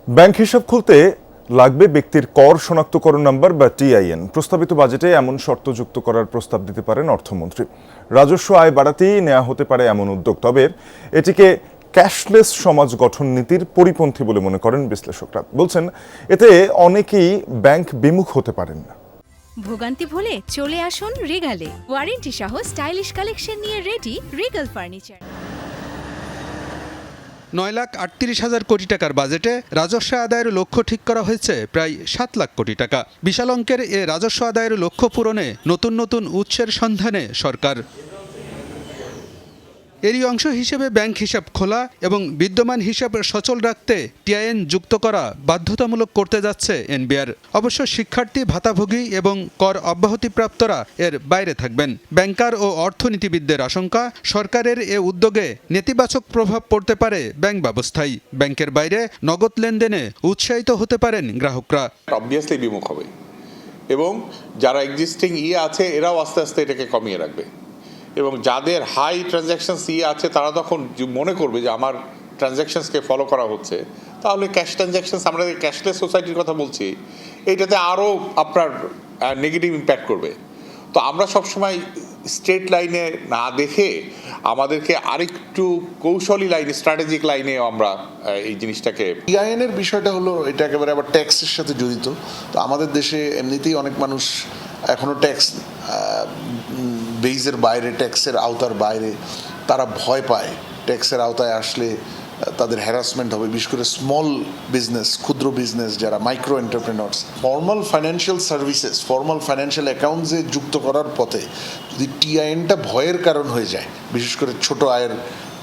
Bank হিসাব খুলতে লাগবে ব্যক্তির কর শনাক্তকরণ নাম্বার বা টিআইএন। প্রস্তাবিত বাজেটে এমন শর্ত যুক্ত করার প্রস্তাব দিতে পারেন অর্থমন্ত্রী। রাজস্ব আয় বাড়াতেই নেওয়া হতে পারে এমন উদ্যোগ, তবে এটিকে ক্যাশলেস সমাজ গঠন নীতির পরিপন্থী বলে মনে করেন বিশ্লেষকরা। বলছেন এতে অনেকেই ব্যাংক বিমুখ হতে পারেন না। ভোগান্তি ভুলে চলে আসুন রিগালে, ওয়ারেন্টি সহ স্টাইলিশ কালেকশন নিয়ে রেডি রিগাল ফার্নিচার। 9,38,000 কোটি টাকার বাজেটে রাজস্ব আদায়ের লক্ষ্য ঠিক করা হয়েছে প্রায় 7 লাখ কোটি টাকা। বিশাল অঙ্কের এ রাজস্ব আদায়ের লক্ষ্য পূরণে নতুন নতুন উৎসের সন্ধানে সরকার। এরই অংশ হিসেবে ব্যাংক হিসাব খোলা এবং বিদ্যমান হিসাব সচল রাখতে টিআইএন যুক্ত করা বাধ্যতামূলক করতে যাচ্ছে এনবিআর। অবশ্য শিক্ষার্থী, ভাতাভোগী এবং কর অব্যাহতিপ্রাপ্তরা এর বাইরে থাকবেন। ব্যাংকার ও অর্থনীতিবিদদের আশঙ্কা, সরকারের এ উদ্যোগে নেতিবাচক প্রভাব পড়তে পারে ব্যাংক ব্যবস্থায়। ব্যাংকের বাইরে নগদ লেনদেনে উৎসাহিত হতে পারেন গ্রাহকরা। অবভিয়াসলি বিমুখ হবে এবং যারা এক্সিস্টিং আছে এরাও আস্তে আস্তে এটাকে কমিয়ে রাখবে এবং যাদের হাই ট্রানজ্যাকশনস আছে তারা তখন মনে করবে যে আমার ট্রানজ্যাকশনসকে ফলো করা হচ্ছে, তাহলে ক্যাশ ট্রানজ্যাকশনস, আমরা ক্যাশলেস সোসাইটির কথা বলছি, এইটাতে আরও আপনার নেগেটিভ ইম্প্যাক্ট করবে। তো আমরা সবসময় স্ট্রেট লাইনে না দেখে আমাদেরকে আরেকটু কৌশলী লাইনে, স্ট্র্যাটেজিক লাইনে আমরা এই জিনিসটাকে। টিআইএনের বিষয়টা হলো এটা একেবারে আবার ট্যাক্সের সাথে জড়িত। তো আমাদের দেশে এমনিতেই অনেক মানুষ এখনও ট্যাক্স বেইজের বাইরে, ট্যাক্সের আওতার বাইরে, তারা ভয় পায় ট্যাক্সের আওতায় আসলে তাদের হ্যারাসমেন্ট হবে, বিশেষ করে স্মল বিজনেস, ক্ষুদ্র বিজনেস যারা micro entrepreneurs. Formal financial services, formal financial অ্যাকাউন্টসে যুক্ত করার পথে যদি টিআইএনটা ভয়ের কারণ হয়ে যায়, বিশেষ করে ছোট আয়ের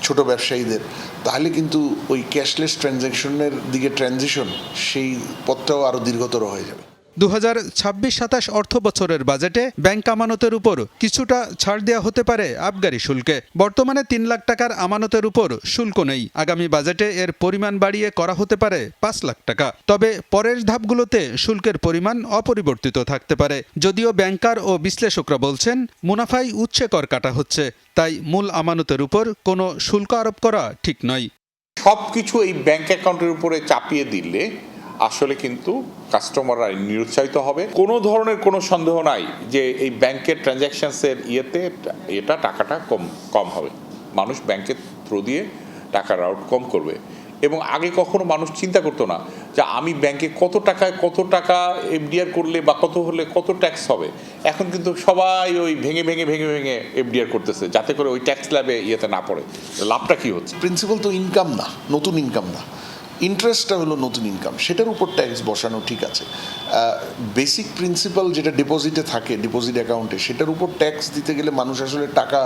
ছোট ব্যবসায়ীদের, তাহলে কিন্তু ওই ক্যাশলেস ট্রানজ্যাকশনের দিকে ট্রানজিশন, সেই পথটাও আরও দীর্ঘতর হয়ে যাবে। 2026-27 অর্থ বছরের বাজেটে ব্যাংক আমানতের উপর কিছুটা ছাড় দেওয়া হতে পারে আবগারি শুল্কে। বর্তমানে 3 লাখ টাকার আমানতের উপর শুল্ক নেই। আগামী বাজেটে এর পরিমাণ বাড়িয়ে করা হতে পারে 5 লাখ টাকা। তবে পরের ধাপগুলোতে শুল্কের পরিমাণ অপরিবর্তিত থাকতে পারে। যদিও ব্যাংকার ও বিশ্লেষকরা বলছেন মুনাফায় উৎসে কর কাটা হচ্ছে, তাই মূল আমানতের উপর কোনো শুল্ক আরোপ করা ঠিক নয়। সব কিছু এই ব্যাংক অ্যাকাউন্টের উপরে চাপিয়ে দিলে আসলে কিন্তু কাস্টমাররা নিরুৎসাহিত হবে। কোনো ধরনের কোনো সন্দেহ নাই যে এই ব্যাংকের ট্রানজ্যাকশনসের টাকাটা কম হবে। মানুষ ব্যাংকের থ্রু দিয়ে টাকা রাউট কম করবে এবং আগে কখনো মানুষ চিন্তা করতো না যে আমি ব্যাংকে কত টাকা এফডিআর করলে বা কত হলে কত ট্যাক্স হবে। এখন কিন্তু সবাই ওই ভেঙে এফডিআর করতেছে যাতে করে ওই ট্যাক্স ল্যাবে না পড়ে। লাভটা কি হচ্ছে? প্রিন্সিপাল তো ইনকাম না, নতুন ইনকাম না, ইন্টারেস্টটা হলো নতুন ইনকাম, সেটার উপর ট্যাক্স বসানো ঠিক আছে। বেসিক প্রিন্সিপাল যেটা ডিপোজিটে থাকে, ডিপোজিট অ্যাকাউন্টে, সেটার উপর ট্যাক্স দিতে গেলে মানুষ আসলে টাকা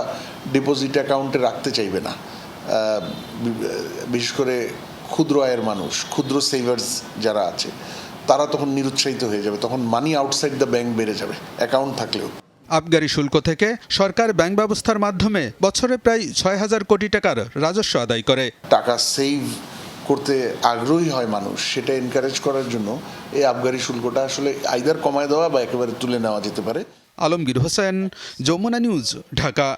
ডিপোজিট অ্যাকাউন্টে রাখতে চাইবে না। বিশেষ করে ক্ষুদ্র আয়ের মানুষ, ক্ষুদ্র সেভার্স যারা আছে, তারা তখন নিরুৎসাহিত হয়ে যাবে, তখন মানি আউটসাইড দ্য ব্যাংক বেড়ে যাবে অ্যাকাউন্ট থাকলেও। আবগারি শুল্ক থেকে সরকার ব্যাংক ব্যবস্থার মাধ্যমে বছরে প্রায় 6,000 কোটি টাকার রাজস্ব আদায় করে। টাকা সেভ করতে আগ্রহী হয় মানুষ, সেটা এনকারেজ করার জন্য এই আবগারি শুল্কটা আসলে আইদার কমায় দেওয়া বা একেবারে তুলে নেওয়া যেতে পারে। আলমগীর হোসেন, যমুনা নিউজ, ঢাকা।